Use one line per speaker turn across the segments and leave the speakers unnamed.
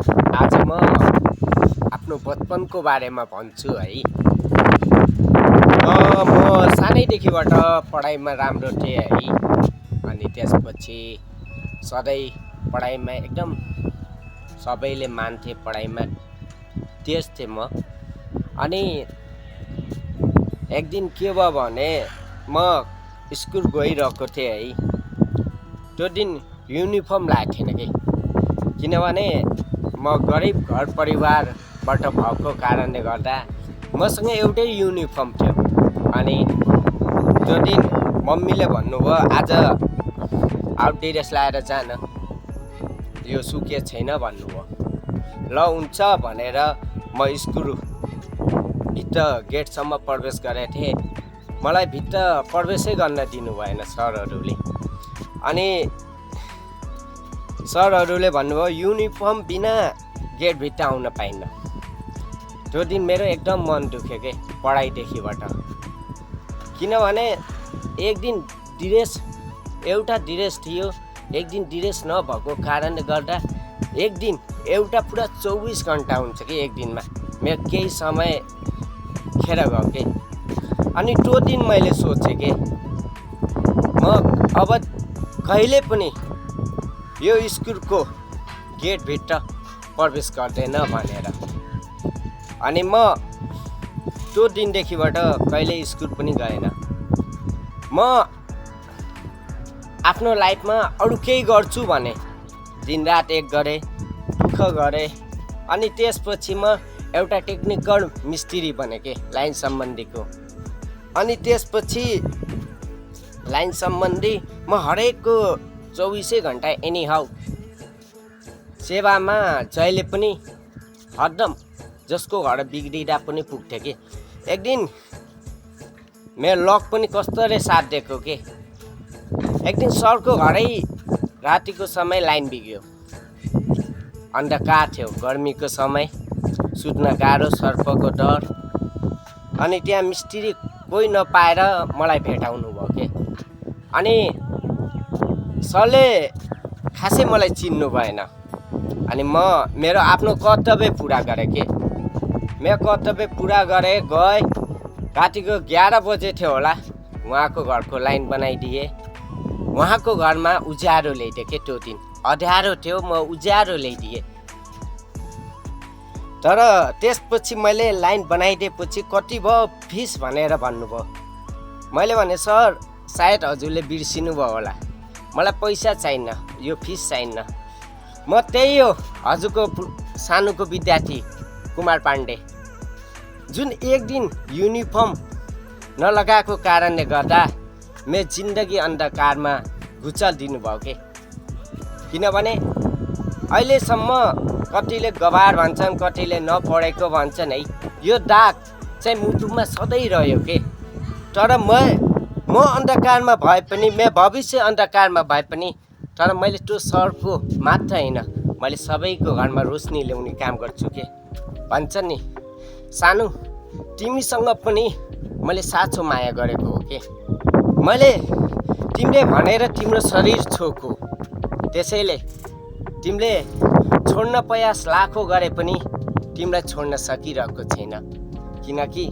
आज म आफ्नो बचपनको बारेमा भन्छु है। म सानैदेखिबाट पढाइमा राम्रो थिएँ है। अनि त्यसपछि सधैँ पढाइमा एकदम सबैले मान्थे, पढाइमा तेज थिएँ म। अनि एक दिन के भयो भने म स्कुल गइरहेको थिएँ है। त्यो दिन युनिफर्म लगाएको थिएन कि, किनभने म गरिब घर परिवारबाट भएको कारणले गर्दा मसँग एउटै युनिफर्म थियो। अनि त्यो दिन मम्मीले भन्नुभयो, आज आउट ड्रेस लगाएर जान, यो सुके छैन भन्नुभयो। ल हुन्छ भनेर म स्कुल भित्र गेटसम्म प्रवेश गरेको थिएँ। मलाई भित्र प्रवेशै गर्न दिनु भएन सरहरूले। अनि सरहरूले भन्नुभयो युनिफर्म बिना गेटभित्र आउन पाइन्न। त्यो दिन मेरो एकदम मन दुख्यो के पढाइदेखिबाट, किनभने एक दिन एउटा ड्रेस थियो, एक दिन ड्रेस नभएको कारणले गर्दा एक दिन एउटा पुरा 24 घन्टा हुन्छ कि एक दिनमा मेरो केही समय खेर गयो के। अनि त्यो दिन मैले सोचेँ कि म अब कहिले पनि यो स्कुलको गेटभित्र प्रवेश गर्दैन भनेर। अनि म त्यो दिनदेखिबाट कहिले स्कुल पनि गएन। म आफ्नो लाइफमा अरू केही गर्छु भने दिनरात एक गरेँ, दुःख गरेँ। अनि त्यसपछि म एउटा टेक्निकल मिस्त्री बनेँ के, लाइन सम्बन्धीको। अनि त्यसपछि लाइन सम्बन्धी म हरेकको 24 घन्टा एनी हाउ सेवामा जहिले पनि हरदम जसको घर बिग्रिँदा पनि पुग्थ्यो कि। एक दिन मेरो लक पनि कस्तोले साथ दिएको के, एक दिन सरको घरै रातिको समय लाइन बिग्यो। अन्धकार थियो, गर्मीको समय, सुत्न गाह्रो, सर्पको डर। अनि त्यहाँ मिस्त्री कोही नपाएर मलाई भेटाउनु भयो के। अनि सरले खासै मलाई चिन्नु भएन। अनि म मेरो आफ्नो कर्तव्य पुरा गरेँ के। मेरो कर्तव्य पुरा गरेँ, गएँ। रातिको 11 बजे थियो होला, उहाँको घरको लाइन बनाइदिएँ। उहाँको घरमा उज्यारो ल्याइदिएँ के। त्यो दिन अँध्यारो थियो, म उज्यारो ल्याइदिएँ। तर त्यसपछि मैले लाइन बनाइदिएपछि कति भयो फिस भनेर भन्नुभयो। मैले भने सर सायद हजुरले बिर्सिनु भयो होला, मलाई पैसा चाहिन्न, यो फिस चाहिन्न। म त्यही हो हजुरको सानोको विद्यार्थी कुमार पाण्डे, जुन एक दिन युनिफर्म नलगाएको कारणले गर्दा मेरो जिन्दगी अन्धकारमा घुचालिदिनु भयो के। किनभने अहिलेसम्म कतिले गवार भन्छन्, कतिले नपढेको भन्छन् है। यो दाग चाहिँ मुटुमा सधैँ रह्यो के। तर म अन्धकारमा भए पनि, मेरो भविष्य अन्धकारमा भए पनि, तर मैले त्यो सरको मात्र होइन, मैले सबैको घरमा रोशनी ल्याउने काम गर्छु के। भन्छ नि सानो, तिमीसँग पनि मैले साँचो माया गरेको हो के। मैले तिमीले भनेर तिम्रो शरीर छोको, त्यसैले तिमीले छोड्न प्रयास लाखौँ गरे पनि तिमीलाई छोड्न सकिरहेको छैन। किनकि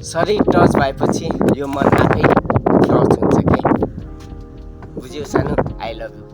शरीर टच भएपछि यो मन आफै टच हुन्छ के। बुझ्यौ सानो, आई लभ यु।